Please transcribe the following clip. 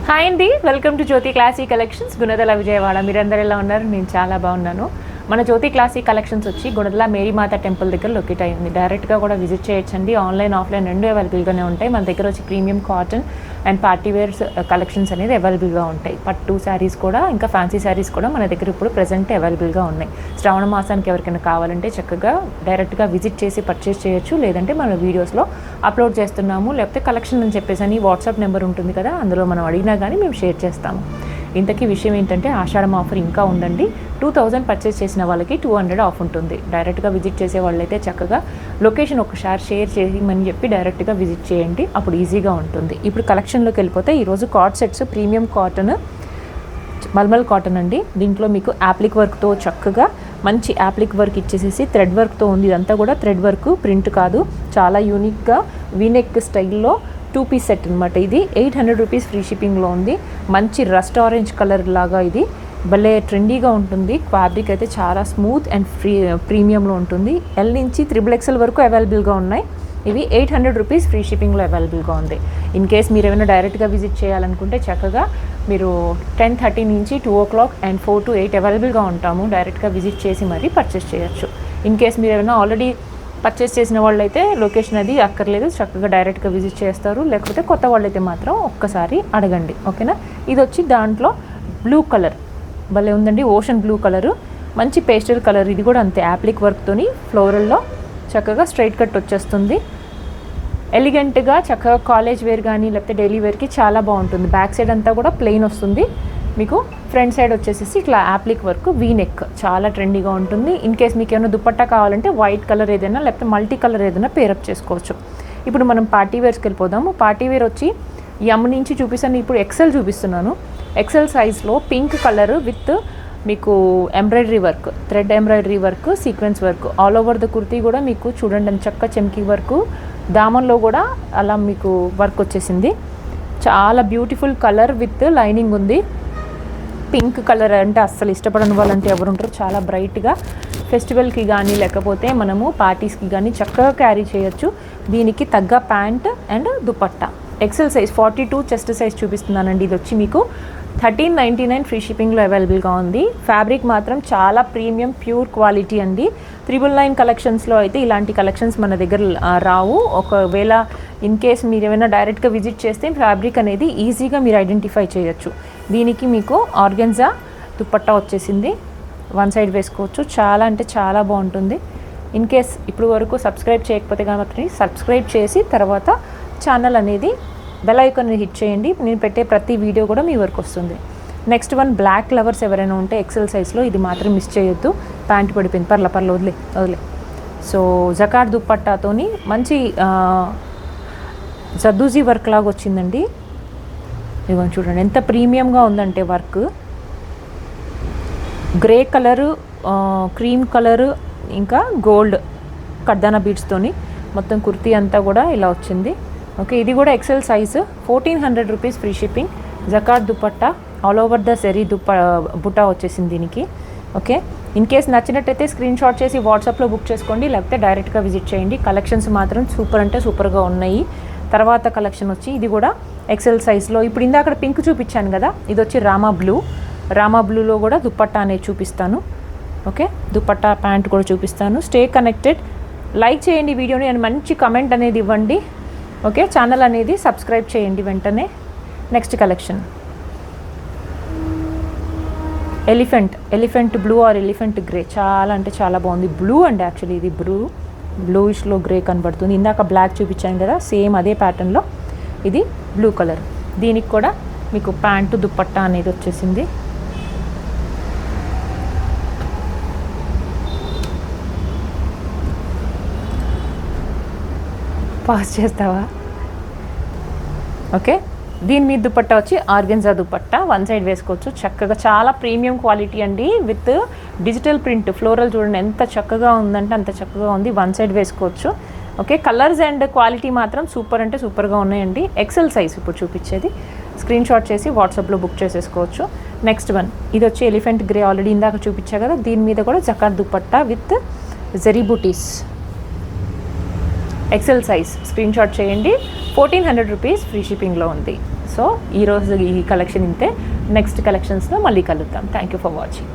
Hi అండి, welcome to Jyothi classy collections Gunadala Vijayawada. మీరందరూ ఎలా ఉన్నారు? నేను చాలా బాగున్నాను. మన జ్యోతి క్లాసీ కలెక్షన్స్ వచ్చి గుణదల మేరీమాత టెంపుల్ దగ్గర లొకేట్ అయ్యింది. డైరెక్ట్గా కూడా విజిట్ చేయొచ్చండి. ఆన్లైన్ ఆఫ్లైన్ రెండు అవైలబుల్గానే ఉంటాయి. మన దగ్గర వచ్చి premium cotton and party wears collections అనేది అవైలబుల్గా ఉంటాయి. పట్టు శారీస్ కూడా ఇంకా ఫ్యాన్సీ శారీస్ కూడా మన దగ్గర ఇప్పుడు ప్రెజెంట్ అవైలబుల్గా ఉన్నాయి. శ్రావణ మాసానికి ఎవరికైనా కావాలంటే చక్కగా డైరెక్ట్గా విజిట్ చేసి పర్చేస్ చేయొచ్చు. లేదంటే మన వీడియోస్లో అప్లోడ్ చేస్తున్నాము, లేకపోతే కలెక్షన్ అని చెప్పేసి అని వాట్సాప్ నెంబర్ ఉంటుంది కదా, అందులో మనం అడిగినా కానీ మేము షేర్ చేస్తాము. ఇంతకీ విషయం ఏంటంటే ఆషాఢం ఆఫర్ ఇంకా ఉందండి. 2000 పర్చేస్ చేసిన వాళ్ళకి 200 ఆఫ్ ఉంటుంది. డైరెక్ట్గా విజిట్ చేసే వాళ్ళైతే చక్కగా లొకేషన్ ఒకసారి షేర్ చేయమని చెప్పి డైరెక్ట్గా విజిట్ చేయండి, అప్పుడు ఈజీగా ఉంటుంది. ఇప్పుడు కలెక్షన్లోకి వెళ్ళిపోతే ఈరోజు coord sets premium cotton mulmul cotton అండి. దీంట్లో మీకు యాప్లిక్ వర్క్తో చక్కగా మంచి యాప్లిక్ వర్క్ ఇచ్చేసేసి థ్రెడ్ వర్క్తో ఉంది. ఇదంతా కూడా థ్రెడ్ వర్క్, ప్రింట్ కాదు. చాలా యూనిక్గా వీనెక్ స్టైల్లో 2 పీస్ సెట్ అనమాట. ఇది 800 రూపీస్ ఫ్రీ షిప్పింగ్లో ఉంది. మంచి రస్ట్ ఆరెంజ్ కలర్ లాగా ఇది భలే ట్రెండీగా ఉంటుంది. ఫ్యాబ్రిక్ అయితే చాలా స్మూత్ అండ్ ప్రీమియంలో ఉంటుంది. ఎల్ నుంచి XXL వరకు అవైలబుల్గా ఉన్నాయి. ఇవి 800 రూపీస్ ఫ్రీ షిప్పింగ్లో అవైలబుల్గా ఉంది. ఇన్ కేస్ మీరు ఏమైనా డైరెక్ట్గా విజిట్ చేయాలనుకుంటే చక్కగా మీరు 10:30 నుంచి 2 o'clock అండ్ 4 to 8 అవైలబుల్గా ఉంటాము. డైరెక్ట్గా విజిట్ చేసి మరీ పర్చేస్ చేయొచ్చు. ఇన్ కేస్ మీరు ఏమైనా ఆల్రెడీ పర్చేస్ చేసిన వాళ్ళైతే లొకేషన్ అది అక్కర్లేదు, చక్కగా డైరెక్ట్గా విజిట్ చేస్తారు. లేకపోతే కొత్త వాళ్ళైతే మాత్రం ఒక్కసారి అడగండి, ఓకేనా. ఇది వచ్చి దాంట్లో బ్లూ కలర్ భలే ఉందండి, ఓషన్ బ్లూ కలరు, మంచి పేస్టల్ కలర్. ఇది కూడా అంతే యాప్లిక్ వర్క్తోని ఫ్లోరల్లో చక్కగా స్ట్రైట్ కట్ వచ్చేస్తుంది. ఎలిగెంట్గా చక్కగా కాలేజ్ వేర్ కానీ లేకపోతే డైలీ వేర్కి చాలా బాగుంటుంది. బ్యాక్ సైడ్ అంతా కూడా ప్లెయిన్ వస్తుంది. మీకు ఫ్రంట్ సైడ్ వచ్చేసి ఇట్లా యాప్లిక్ వర్క్ వీనెక్ చాలా ట్రెండీగా ఉంటుంది. ఇన్ కేస్ మీకు ఏమైనా దుపట్టా కావాలంటే వైట్ కలర్ ఏదైనా లేకపోతే మల్టీ కలర్ ఏదైనా పేరప్ చేసుకోవచ్చు. ఇప్పుడు మనం పార్టీ వేర్స్కి వెళ్ళిపోదాము. పార్టీ వేర్ వచ్చి ఎమ్ నుంచి చూపిస్తాను, ఇప్పుడు ఎక్సెల్ చూపిస్తున్నాను. ఎక్సెల్ సైజ్లో పింక్ కలర్ విత్ మీకు embroidery work, thread embroidery work, sequence work all over the kurti కూడా మీకు చూడండి చక్క చెమ్కీ వర్క్, దామన్లో కూడా అలా మీకు వర్క్ వచ్చేసింది. చాలా బ్యూటిఫుల్ కలర్ విత్ లైనింగ్ ఉంది. పింక్ కలర్ అంటే అస్సలు ఇష్టపడని వాళ్ళంటే ఎవరు ఉంటారు. చాలా బ్రైట్గా ఫెస్టివల్కి కానీ లేకపోతే మనము పార్టీస్కి కానీ చక్కగా క్యారీ చేయొచ్చు. దీనికి తగ్గ pant and dupatta. XL size 42 chest size చూపిస్తున్నానండి. ఇది వచ్చి మీకు 1399 ఫ్రీ షిప్పింగ్లో అవైలబుల్గా ఉంది. ఫ్యాబ్రిక్ మాత్రం చాలా ప్రీమియం ప్యూర్ క్వాలిటీ అండి. 999 కలెక్షన్స్లో అయితే ఇలాంటి కలెక్షన్స్ మన దగ్గర రావు. ఒకవేళ ఇన్ కేస్ మీరు ఏమైనా డైరెక్ట్గా విజిట్ చేస్తే ఫ్యాబ్రిక్ అనేది ఈజీగా మీరు ఐడెంటిఫై చేయొచ్చు. దీనికి మీకు ఆర్గెన్జా దుపట్టా వచ్చేసింది, వన్ సైడ్ వేసుకోవచ్చు. చాలా అంటే చాలా బాగుంటుంది. ఇన్ కేస్ ఇప్పుడు వరకు సబ్స్క్రైబ్ చేయకపోతే కాబట్టి సబ్స్క్రైబ్ చేసి తర్వాత ఛానల్ అనేది బెల్ ఐకాన్ హిట్ చేయండి. నేను పెట్టే ప్రతి వీడియో కూడా మీ వరకు వస్తుంది. నెక్స్ట్ వన్ బ్లాక్ లవర్స్ ఎవరైనా ఉంటే ఎక్సెల్ సైజ్లో ఇది మాత్రం మిస్ చేయొద్దు. ప్యాంట్ పడిపోయింది, పర్ల వదిలే. సో జకార్డ్ దుపట్టాతోని మంచి జద్దూజీ వర్క్ లాగా వచ్చిందండి. ఇదిగోండి చూడండి ఎంత ప్రీమియంగా ఉందంటే work. Grey colour, cream colour, ఇంకా గోల్డ్ కడ్దానా బీడ్స్తోని మొత్తం కుర్తీ అంతా కూడా ఇలా వచ్చింది. ఓకే, ఇది కూడా XL size 1400 rupees free shipping. Jacquard dupatta all over the సెరీ బుట్టా వచ్చేసింది దీనికి. ఓకే, ఇన్ కేస్ నచ్చినట్టయితే స్క్రీన్ షాట్ చేసి వాట్సాప్లో బుక్ చేసుకోండి, లేకపోతే డైరెక్ట్గా విజిట్ చేయండి. కలెక్షన్స్ మాత్రం సూపర్ అంటే సూపర్గా ఉన్నాయి. తర్వాత కలెక్షన్ వచ్చి ఇది కూడా ఎక్సెల్ సైజ్లో. ఇప్పుడు ఇందాక పింక్ చూపించాను కదా, ఇది వచ్చి రామా బ్లూలో కూడా దుపట్టా అనేది చూపిస్తాను. ఓకే, దుపట్టా ప్యాంట్ కూడా చూపిస్తాను. స్టే కనెక్టెడ్, లైక్ చేయండి వీడియోని అండ్ మంచి కమెంట్ అనేది ఇవ్వండి. ఓకే, ఛానల్ అనేది సబ్స్క్రైబ్ చేయండి వెంటనే. Next collection elephant blue or elephant grey, చాలా అంటే చాలా బాగుంది. బ్లూ అండ్ యాక్చువల్లీ ఇది బ్లూయిష్లో గ్రే కనబడుతుంది. ఇందాక బ్లాక్ చూపించాను కదా, సేమ్ అదే ప్యాటర్న్లో ఇది బ్లూ కలర్. దీనికి కూడా మీకు ప్యాంటు దుపట్టా అనేది వచ్చేసింది. పాస్ చేస్తావా? ఓకే, దీని మీద దుపట్టా వచ్చి ఆర్గెన్జా దుపట్టా, వన్ సైడ్ వేసుకోవచ్చు. చక్కగా చాలా ప్రీమియం క్వాలిటీ అండి విత్ డిజిటల్ ప్రింట్. ఫ్లోరల్ చూడండి ఎంత చక్కగా ఉందంటే అంత చక్కగా ఉంది. వన్ సైడ్ వేసుకోవచ్చు. ఓకే, కలర్స్ అండ్ క్వాలిటీ మాత్రం సూపర్ అంటే సూపర్గా ఉన్నాయండి. ఎక్సెల్ సైజ్ ఇప్పుడు చూపించేది. స్క్రీన్ షాట్ చేసి వాట్సాప్లో బుక్ చేసేసుకోవచ్చు. నెక్స్ట్ వన్ ఇది వచ్చి ఎలిఫెంట్ గ్రే, ఆల్రెడీ ఇందాక చూపించా కదా. దీని మీద కూడా jacquard dupatta with zari butis. XL size screenshot చేయండి. 1400 రూపీస్ ఫ్రీ షిప్పింగ్లో ఉంది. సో ఈరోజు ఈ కలెక్షన్ ఇంతే. నెక్స్ట్ కలెక్షన్స్లో మళ్ళీ కలుద్దాం. Thank you for watching.